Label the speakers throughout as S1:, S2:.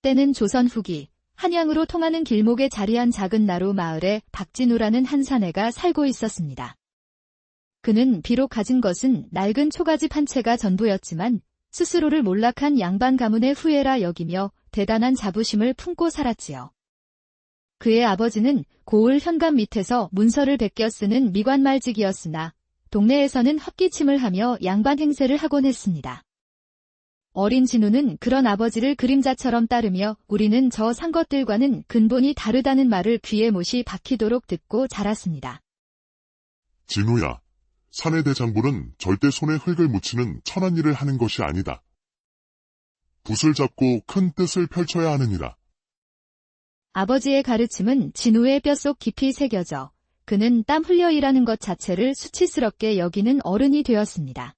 S1: 때는 조선 후기 한양으로 통하는 길목에 자리한 작은 나루 마을에 박진우라는 한 사내가 살고 있었습니다. 그는 비록 가진 것은 낡은 초가집 한 채가 전부였지만 스스로를 몰락한 양반 가문의 후예라 여기며 대단한 자부심을 품고 살았지요. 그의 아버지는 고을 현관 밑에서 문서를 베껴 쓰는 미관말직이었으나 동네에서는 헛기침을 하며 양반 행세를 하곤 했습니다. 어린 진우는 그런 아버지를 그림자처럼 따르며 우리는 저 산 것들과는 근본이 다르다는 말을 귀에 못이 박히도록 듣고 자랐습니다.
S2: 진우야, 사내 대장부는 절대 손에 흙을 묻히는 천한 일을 하는 것이 아니다. 붓을 잡고 큰 뜻을 펼쳐야 하느니라.
S1: 아버지의 가르침은 진우의 뼛속 깊이 새겨져 그는 땀 흘려 일하는 것 자체를 수치스럽게 여기는 어른이 되었습니다.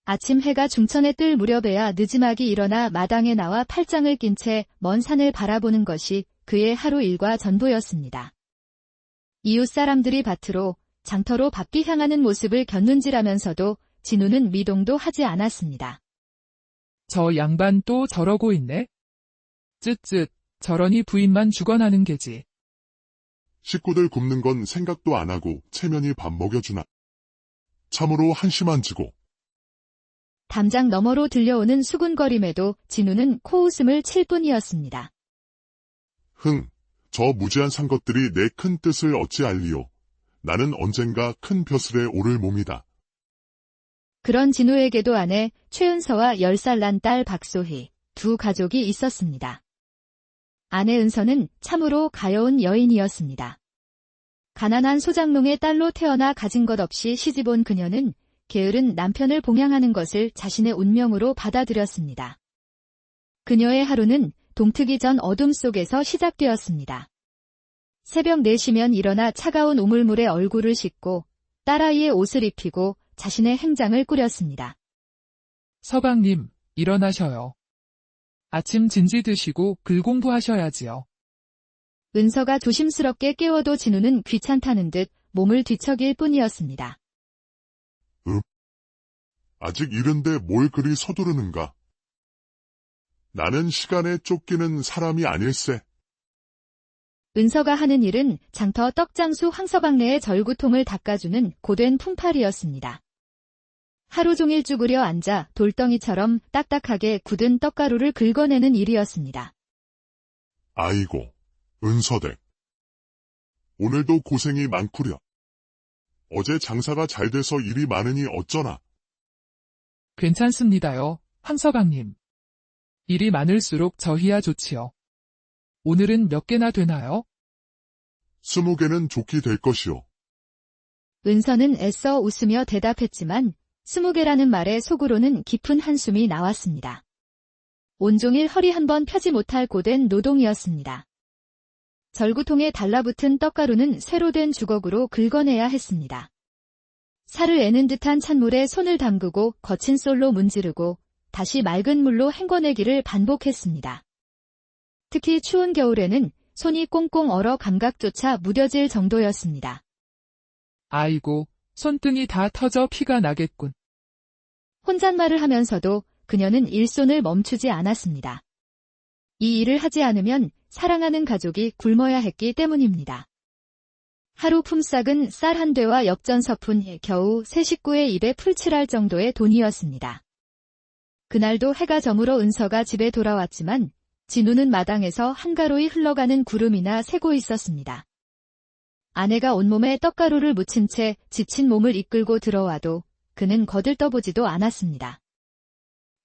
S1: 아침 해가 중천에 뜰 무렵에야 느지막이 일어나 마당에 나와 팔짱을 낀 채 먼 산을 바라보는 것이 그의 하루 일과 전부였습니다. 이웃 사람들이 밭으로 장터로 바삐 향하는 모습을 곁눈질하면서도 진우는 미동도 하지 않았습니다.
S3: 저 양반 또 저러고 있네. 쯧쯧, 저러니 부인만 죽어나는 게지.
S2: 식구들 굶는 건 생각도 안 하고 체면이 밥 먹여주나. 참으로 한심한 지고.
S1: 담장 너머로 들려오는 수군거림에도 진우는 코웃음을 칠 뿐이었습니다.
S2: 저 무지한 산 것들이 내 큰 뜻을 어찌 알리요. 나는 언젠가 큰 벼슬에 오를 몸이다.
S1: 그런 진우에게도 아내 최은서와 10살 난 딸 박소희, 두 가족이 있었습니다. 아내 은서는 참으로 가여운 여인이었습니다. 가난한 소장농의 딸로 태어나 가진 것 없이 시집 온 그녀는 게으른 남편을 봉양하는 것을 자신의 운명으로 받아들였습니다. 그녀의 하루는 동트기 전 어둠 속에서 시작되었습니다. 새벽 4시면 일어나 차가운 우물물에 얼굴을 씻고 딸아이의 옷을 입히고 자신의 행장을 꾸렸습니다.
S3: 서방님, 일어나셔요. 아침 진지 드시고 글 공부하셔야지요.
S1: 은서가 조심스럽게 깨워도 진우는 귀찮다는 듯 몸을 뒤척일 뿐이었습니다.
S2: 아직 이른데 뭘 그리 서두르는가? 나는 시간에 쫓기는 사람이 아닐세.
S1: 은서가 하는 일은 장터 떡장수 황서방네의 절구통을 닦아주는 고된 품팔이였습니다. 하루 종일 쭈그려 앉아 돌덩이처럼 딱딱하게 굳은 떡가루를 긁어내는 일이었습니다.
S2: 아이고, 은서댁. 오늘도 고생이 많구려. 어제 장사가 잘 돼서 일이 많으니 어쩌나.
S3: 괜찮습니다요, 황서방님. 일이 많을수록 저희야 좋지요. 오늘은 몇 개나 되나요?
S2: 20개는 좋게 될 것이오.
S1: 은서는 애써 웃으며 대답했지만 20개라는 말에 속으로는 깊은 한숨이 나왔습니다. 온종일 허리 한번 펴지 못할 고된 노동이었습니다. 절구통에 달라붙은 떡가루는 쇠로 된 주걱으로 긁어내야 했습니다. 살을 애는 듯한 찬물에 손을 담그고 거친 솔로 문지르고 다시 맑은 물로 헹궈내기를 반복했습니다. 특히 추운 겨울에는 손이 꽁꽁 얼어 감각조차 무뎌질 정도였습니다.
S3: 아이고, 손등이 다 터져 피가 나겠군.
S1: 혼잣말을 하면서도 그녀는 일손을 멈추지 않았습니다. 이 일을 하지 않으면 사랑하는 가족이 굶어야 했기 때문입니다. 하루 품삯은 쌀 한 대와 엽전서푼 겨우 세 식구의 입에 풀칠할 정도의 돈이었습니다. 그날도 해가 저물어 은서가 집에 돌아왔지만 진우는 마당에서 한가로이 흘러가는 구름이나 세고 있었습니다. 아내가 온몸에 떡가루를 묻힌 채 지친 몸을 이끌고 들어와도 그는 거들떠보지도 않았습니다.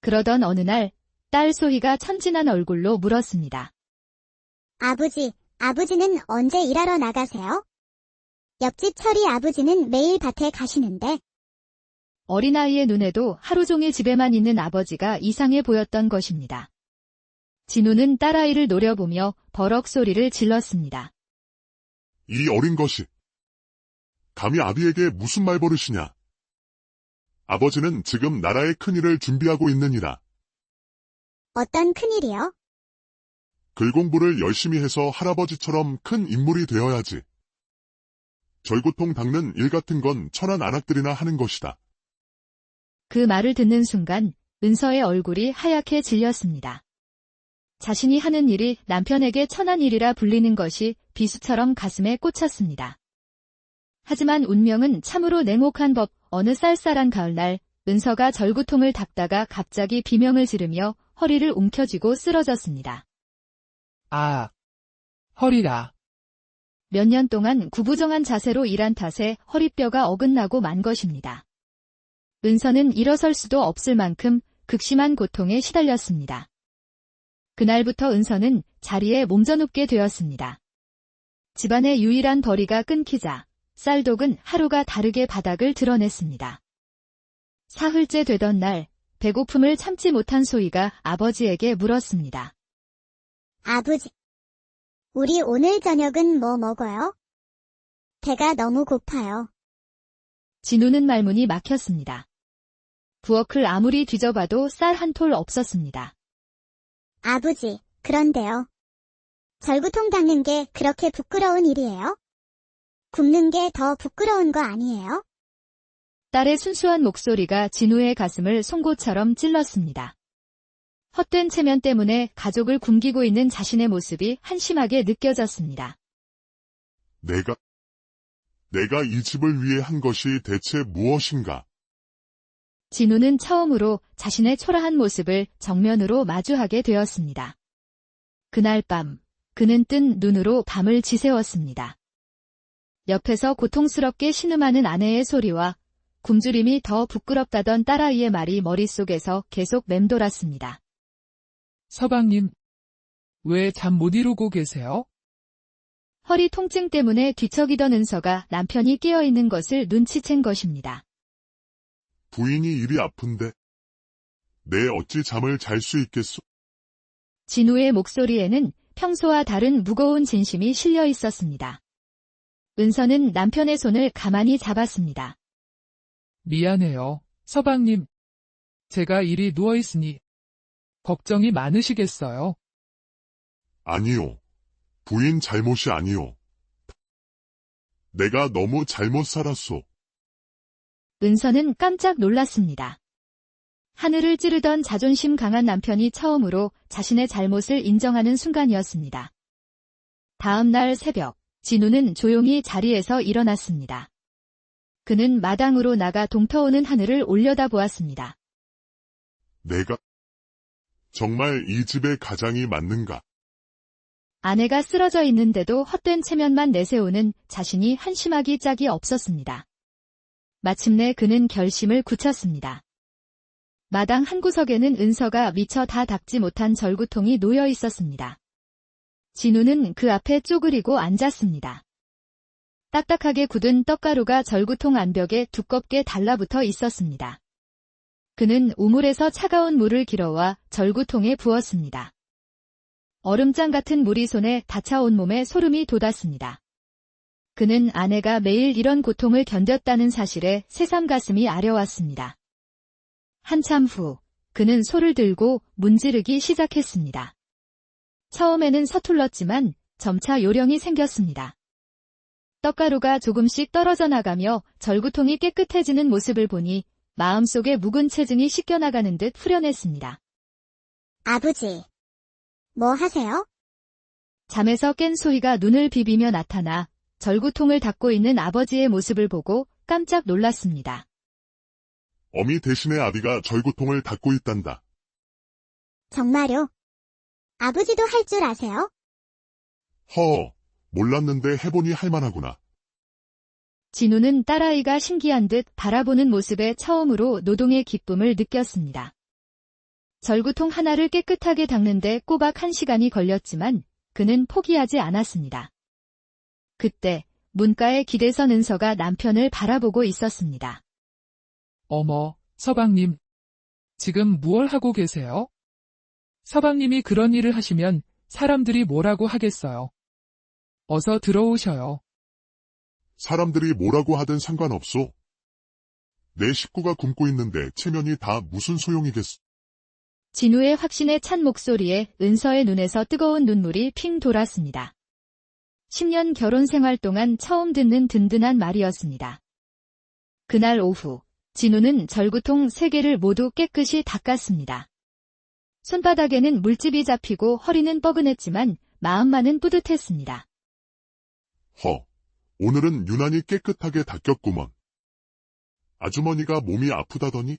S1: 그러던 어느 날 딸 소희가 천진한 얼굴로 물었습니다.
S4: 아버지는 언제 일하러 나가세요? 옆집 철이 아버지는 매일 밭에 가시는데.
S1: 어린아이의 눈에도 하루 종일 집에만 있는 아버지가 이상해 보였던 것입니다. 진우는 딸아이를 노려보며 버럭 소리를 질렀습니다.
S2: 이 어린 것이. 감히 아비에게 무슨 말버릇이냐. 아버지는 지금 나라의 큰일을 준비하고 있느니라.
S4: 어떤 큰일이요?
S2: 글 공부를 열심히 해서 할아버지처럼 큰 인물이 되어야지. 절구통 닦는 일 같은 건 천한 안악들이나 하는 것이다.
S1: 그 말을 듣는 순간 은서의 얼굴이 하얗게 질렸습니다. 자신이 하는 일이 남편에게 천한 일이라 불리는 것이 비수처럼 가슴에 꽂혔습니다. 하지만 운명은 참으로 냉혹한 법. 어느 쌀쌀한 가을날 은서가 절구통을 닦다가 갑자기 비명을 지르며 허리를 움켜쥐고 쓰러졌습니다.
S3: 아, 허리라.
S1: 몇 년 동안 구부정한 자세로 일한 탓에 허리뼈가 어긋나고 만 것입니다. 은서는 일어설 수도 없을 만큼 극심한 고통에 시달렸습니다. 그날부터 은서는 자리에 몸져눕게 되었습니다. 집안의 유일한 벌이가 끊기자 쌀독은 하루가 다르게 바닥을 드러냈습니다. 사흘째 되던 날, 배고픔을 참지 못한 소희가 아버지에게 물었습니다.
S4: 아버지, 우리 오늘 저녁은 뭐 먹어요? 배가 너무 고파요.
S1: 진우는 말문이 막혔습니다. 부엌을 아무리 뒤져봐도 쌀 한 톨 없었습니다.
S4: 아버지, 그런데요. 절구통 닦는 게 그렇게 부끄러운 일이에요? 굽는 게 더 부끄러운 거 아니에요?
S1: 딸의 순수한 목소리가 진우의 가슴을 송곳처럼 찔렀습니다. 헛된 체면 때문에 가족을 굶기고 있는 자신의 모습이 한심하게 느껴졌습니다.
S2: 내가 이 집을 위해 한 것이 대체 무엇인가?
S1: 진우는 처음으로 자신의 초라한 모습을 정면으로 마주하게 되었습니다. 그날 밤, 그는 뜬 눈으로 밤을 지새웠습니다. 옆에서 고통스럽게 신음하는 아내의 소리와 굶주림이 더 부끄럽다던 딸아이의 말이 머릿속에서 계속 맴돌았습니다.
S3: 서방님, 왜 잠 못 이루고 계세요?
S1: 허리 통증 때문에 뒤척이던 은서가 남편이 깨어있는 것을 눈치챈 것입니다.
S2: 부인이 일이 아픈데 내 어찌 잠을 잘 수 있겠소?
S1: 진우의 목소리에는 평소와 다른 무거운 진심이 실려 있었습니다. 은서는 남편의 손을 가만히 잡았습니다.
S3: 미안해요, 서방님. 제가 이리 누워있으니 걱정이 많으시겠어요.
S2: 아니요. 부인 잘못이 아니요. 내가 너무 잘못 살았소.
S1: 은서는 깜짝 놀랐습니다. 하늘을 찌르던 자존심 강한 남편이 처음으로 자신의 잘못을 인정하는 순간이었습니다. 다음 날 새벽, 진우는 조용히 자리에서 일어났습니다. 그는 마당으로 나가 동터오는 하늘을 올려다보았습니다.
S2: 내가 정말 이 집의 가장이 맞는가?
S1: 아내가 쓰러져 있는데도 헛된 체면만 내세우는 자신이 한심하기 짝이 없었습니다. 마침내 그는 결심을 굳혔습니다. 마당 한 구석에는 은서가 미처 다 닦지 못한 절구통이 놓여 있었습니다. 진우는 그 앞에 쪼그리고 앉았습니다. 딱딱하게 굳은 떡가루가 절구통 안벽에 두껍게 달라붙어 있었습니다. 그는 우물에서 차가운 물을 길어와 절구통에 부었습니다. 얼음장 같은 물이 손에 닿아 온몸에 소름이 돋았습니다. 그는 아내가 매일 이런 고통을 견뎠다는 사실에 새삼 가슴이 아려왔습니다. 한참 후, 그는 소를 들고 문지르기 시작했습니다. 처음에는 서툴렀지만 점차 요령이 생겼습니다. 떡가루가 조금씩 떨어져 나가며 절구통이 깨끗해지는 모습을 보니 마음속에 묵은 체증이 씻겨나가는 듯 후련했습니다.
S4: 아버지, 뭐 하세요?
S1: 잠에서 깬 소희가 눈을 비비며 나타나 절구통을 닦고 있는 아버지의 모습을 보고 깜짝 놀랐습니다.
S2: 어미 대신에 아비가 절구통을 닦고 있단다.
S4: 정말요? 아버지도 할 줄 아세요?
S2: 몰랐는데 해보니 할만하구나.
S1: 진우는 딸아이가 신기한 듯 바라보는 모습에 처음으로 노동의 기쁨을 느꼈습니다. 절구통 하나를 깨끗하게 닦는데 꼬박 1시간이 걸렸지만 그는 포기하지 않았습니다. 그때 문가에 기대선 은서가 남편을 바라보고 있었습니다.
S3: 어머, 서방님. 지금 무얼 하고 계세요? 서방님이 그런 일을 하시면 사람들이 뭐라고 하겠어요. 어서 들어오셔요.
S2: 사람들이 뭐라고 하든 상관없소. 내 식구가 굶고 있는데 체면이 다 무슨 소용이겠소.
S1: 진우의 확신에 찬 목소리에 은서의 눈에서 뜨거운 눈물이 핑 돌았습니다. 10년 결혼 생활 동안 처음 듣는 든든한 말이었습니다. 그날 오후, 진우는 절구통 3개를 모두 깨끗이 닦았습니다. 손바닥에는 물집이 잡히고 허리는 뻐근했지만 마음만은 뿌듯했습니다.
S2: 오늘은 유난히 깨끗하게 닦였구먼. 아주머니가 몸이 아프다더니?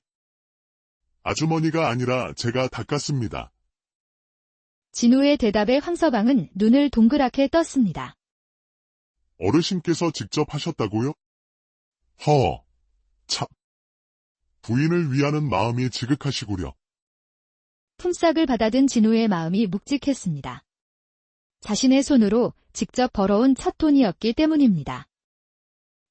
S2: 아주머니가 아니라 제가 닦았습니다.
S1: 진우의 대답에 황서방은 눈을 동그랗게 떴습니다.
S2: 어르신께서 직접 하셨다고요? 참. 부인을 위하는 마음이 지극하시구려.
S1: 품삯을 받아든 진우의 마음이 묵직했습니다. 자신의 손으로 직접 벌어온 첫 돈이었기 때문입니다.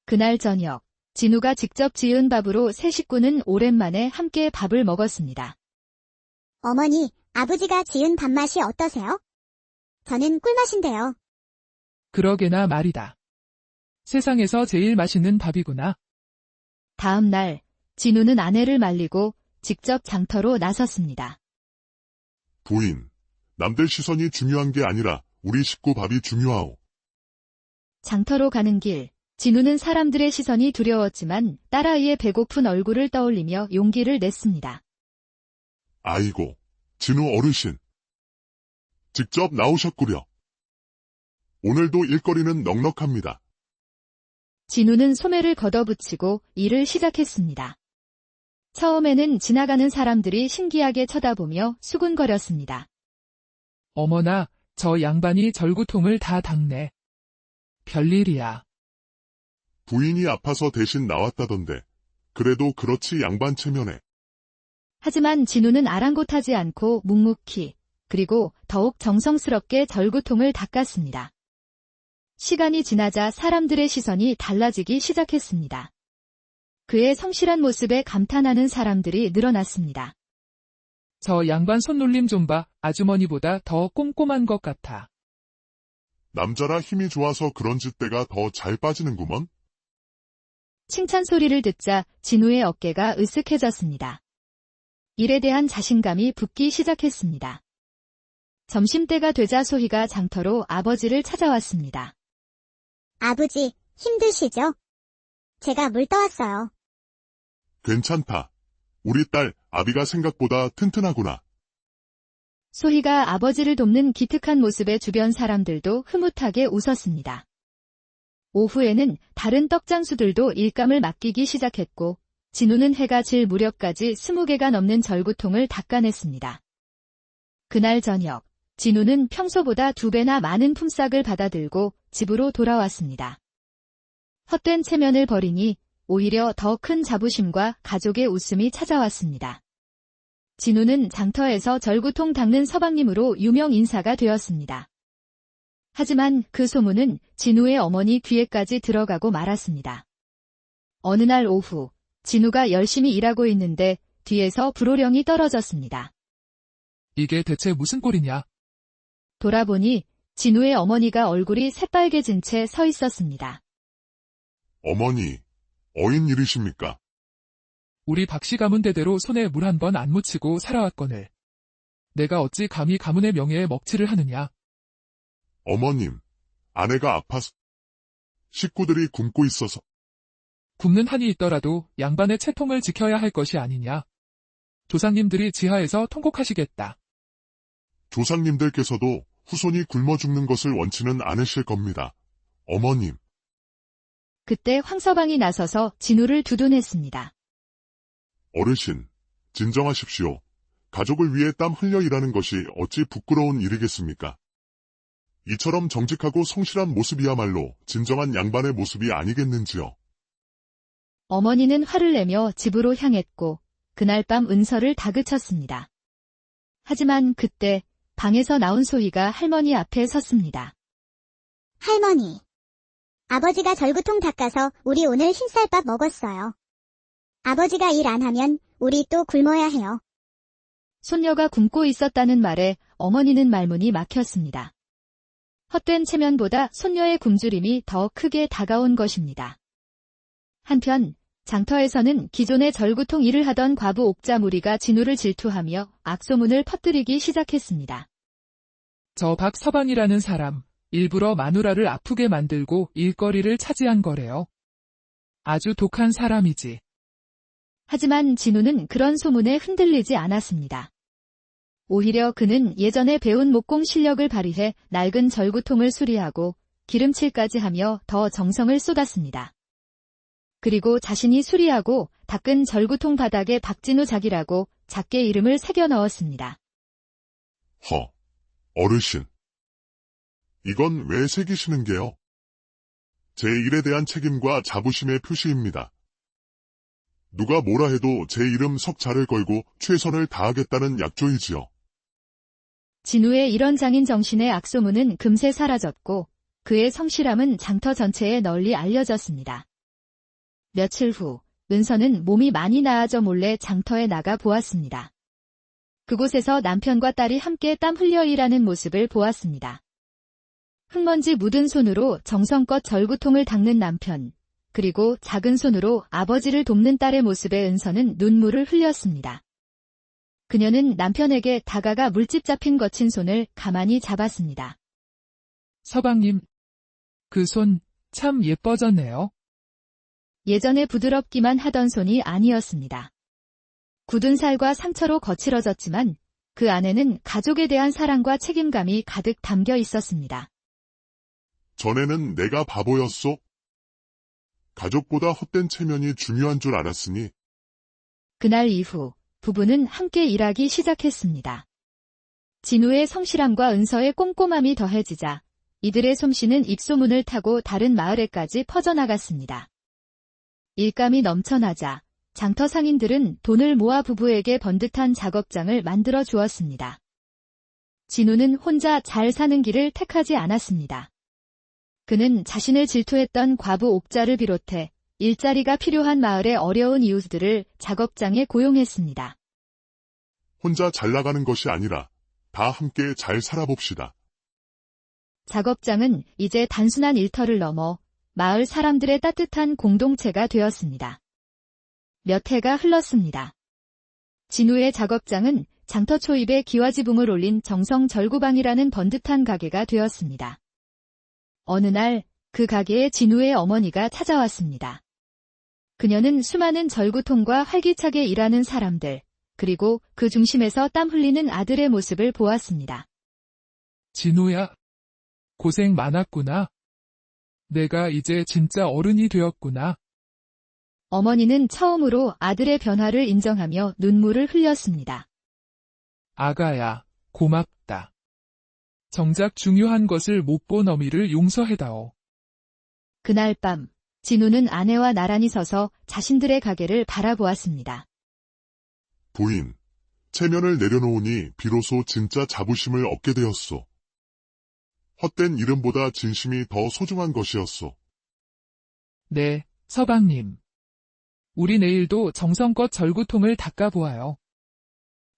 S1: 그날 저녁, 진우가 직접 지은 밥으로 세 식구는 오랜만에 함께 밥을 먹었습니다.
S4: 어머니, 아버지가 지은 밥맛이 어떠세요? 저는 꿀맛인데요.
S3: 그러게나 말이다. 세상에서 제일 맛있는 밥이구나.
S1: 다음 날, 진우는 아내를 말리고 직접 장터로 나섰습니다.
S2: 부인, 남들 시선이 중요한 게 아니라 우리 식구 밥이 중요하오.
S1: 장터로 가는 길, 진우는 사람들의 시선이 두려웠지만 딸아이의 배고픈 얼굴을 떠올리며 용기를 냈습니다.
S2: 아이고, 진우 어르신. 직접 나오셨구려. 오늘도 일거리는 넉넉합니다.
S1: 진우는 소매를 걷어붙이고 일을 시작했습니다. 처음에는 지나가는 사람들이 신기하게 쳐다보며 수군거렸습니다.
S3: 어머나, 저 양반이 절구통을 다 닦네. 별일이야.
S2: 부인이 아파서 대신 나왔다던데. 그래도 그렇지 양반 체면에.
S1: 하지만 진우는 아랑곳하지 않고 묵묵히, 그리고 더욱 정성스럽게 절구통을 닦았습니다. 시간이 지나자 사람들의 시선이 달라지기 시작했습니다. 그의 성실한 모습에 감탄하는 사람들이 늘어났습니다.
S3: 저 양반 손놀림 좀 봐. 아주머니보다 더 꼼꼼한 것 같아.
S2: 남자라 힘이 좋아서 그런지 때가 더 잘 빠지는구먼.
S1: 칭찬 소리를 듣자 진우의 어깨가 으쓱해졌습니다. 일에 대한 자신감이 붙기 시작했습니다. 점심때가 되자 소희가 장터로 아버지를 찾아왔습니다.
S4: 아버지, 힘드시죠? 제가 물 떠왔어요.
S2: 괜찮다. 우리 딸 아비가 생각보다 튼튼하구나.
S1: 소희가 아버지를 돕는 기특한 모습에 주변 사람들도 흐뭇하게 웃었습니다. 오후에는 다른 떡장수들도 일감을 맡기기 시작했고 진우는 해가 질 무렵까지 20개가 넘는 절구통을 닦아냈습니다. 그날 저녁, 진우는 평소보다 2배나 많은 품삯을 받아들고 집으로 돌아왔습니다. 헛된 체면을 버리니 오히려 더 큰 자부심과 가족의 웃음이 찾아왔습니다. 진우는 장터에서 절구통 닦는 서방님으로 유명 인사가 되었습니다. 하지만 그 소문은 진우의 어머니 귀에까지 들어가고 말았습니다. 어느 날 오후, 진우가 열심히 일하고 있는데 뒤에서 불호령이 떨어졌습니다.
S3: 이게 대체 무슨 꼴이냐?
S1: 돌아보니 진우의 어머니가 얼굴이 새빨개진 채 서 있었습니다.
S2: 어머니, 어인 일이십니까?
S3: 우리 박씨 가문 대대로 손에 물 한 번 안 묻히고 살아왔거늘. 내가 어찌 감히 가문의 명예에 먹칠을 하느냐?
S2: 어머님, 아내가 아파서 식구들이 굶고 있어서.
S3: 굶는 한이 있더라도 양반의 채통을 지켜야 할 것이 아니냐? 조상님들이 지하에서 통곡하시겠다.
S2: 조상님들께서도 후손이 굶어 죽는 것을 원치는 않으실 겁니다. 어머님.
S1: 그때 황서방이 나서서 진우를 두둔했습니다.
S2: 어르신, 진정하십시오. 가족을 위해 땀 흘려 일하는 것이 어찌 부끄러운 일이겠습니까? 이처럼 정직하고 성실한 모습이야말로 진정한 양반의 모습이 아니겠는지요.
S1: 어머니는 화를 내며 집으로 향했고 그날 밤 은서를 다그쳤습니다. 하지만 그때 방에서 나온 소희가 할머니 앞에 섰습니다.
S4: 할머니, 아버지가 절구통 닦아서 우리 오늘 흰쌀밥 먹었어요. 아버지가 일 안 하면 우리 또 굶어야 해요.
S1: 손녀가 굶고 있었다는 말에 어머니는 말문이 막혔습니다. 헛된 체면보다 손녀의 굶주림이 더 크게 다가온 것입니다. 한편 장터에서는 기존의 절구통 일을 하던 과부 옥자 무리가 진우를 질투하며 악소문을 퍼뜨리기 시작했습니다.
S3: 저 박서방이라는 사람, 일부러 마누라를 아프게 만들고 일거리를 차지한 거래요. 아주 독한 사람이지.
S1: 하지만 진우는 그런 소문에 흔들리지 않았습니다. 오히려 그는 예전에 배운 목공 실력을 발휘해 낡은 절구통을 수리하고 기름칠까지 하며 더 정성을 쏟았습니다. 그리고 자신이 수리하고 닦은 절구통 바닥에 박진우 작이라고 작게 이름을 새겨 넣었습니다.
S2: 어르신. 이건 왜 새기시는 게요? 제 일에 대한 책임과 자부심의 표시입니다. 누가 뭐라 해도 제 이름 석자를 걸고 최선을 다하겠다는 약조이지요.
S1: 진우의 이런 장인 정신의 악소문은 금세 사라졌고 그의 성실함은 장터 전체에 널리 알려졌습니다. 며칠 후 은서는 몸이 많이 나아져 몰래 장터에 나가 보았습니다. 그곳에서 남편과 딸이 함께 땀 흘려 일하는 모습을 보았습니다. 흙먼지 묻은 손으로 정성껏 절구통을 닦는 남편, 그리고 작은 손으로 아버지를 돕는 딸의 모습에 은서는 눈물을 흘렸습니다. 그녀는 남편에게 다가가 물집 잡힌 거친 손을 가만히 잡았습니다.
S3: 서방님, 그 손 참 예뻐졌네요.
S1: 예전에 부드럽기만 하던 손이 아니었습니다. 굳은 살과 상처로 거칠어졌지만 그 안에는 가족에 대한 사랑과 책임감이 가득 담겨 있었습니다.
S2: 전에는 내가 바보였소? 가족보다 헛된 체면이 중요한 줄 알았으니.
S1: 그날 이후 부부는 함께 일하기 시작했습니다. 진우의 성실함과 은서의 꼼꼼함이 더해지자 이들의 솜씨는 입소문을 타고 다른 마을에까지 퍼져나갔습니다. 일감이 넘쳐나자 장터 상인들은 돈을 모아 부부에게 번듯한 작업장을 만들어 주었습니다. 진우는 혼자 잘 사는 길을 택하지 않았습니다. 그는 자신을 질투했던 과부 옥자를 비롯해 일자리가 필요한 마을의 어려운 이웃들을 작업장에 고용했습니다.
S2: 혼자 잘 나가는 것이 아니라 다 함께 잘 살아봅시다.
S1: 작업장은 이제 단순한 일터를 넘어 마을 사람들의 따뜻한 공동체가 되었습니다. 몇 해가 흘렀습니다. 진우의 작업장은 장터 초입에 기와지붕을 올린 정성 절구방이라는 번듯한 가게가 되었습니다. 어느 날 그 가게에 진우의 어머니가 찾아왔습니다. 그녀는 수많은 절구통과 활기차게 일하는 사람들, 그리고 그 중심에서 땀 흘리는 아들의 모습을 보았습니다.
S3: 진우야, 고생 많았구나. 내가 이제 진짜 어른이 되었구나.
S1: 어머니는 처음으로 아들의 변화를 인정하며 눈물을 흘렸습니다.
S3: 아가야, 고맙다. 정작 중요한 것을 못 본 어미를 용서해다오.
S1: 그날 밤, 진우는 아내와 나란히 서서 자신들의 가게를 바라보았습니다.
S2: 부인, 체면을 내려놓으니 비로소 진짜 자부심을 얻게 되었소. 헛된 이름보다 진심이 더 소중한 것이었소.
S3: 네, 서방님. 우리 내일도 정성껏 절구통을 닦아보아요.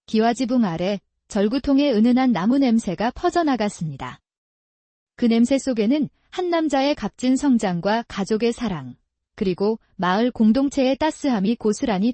S1: 기와지붕 아래 절구통의 은은한 나무 냄새가 퍼져나갔습니다. 그 냄새 속에는 한 남자의 값진 성장과 가족의 사랑, 그리고 마을 공동체의 따스함이 고스란히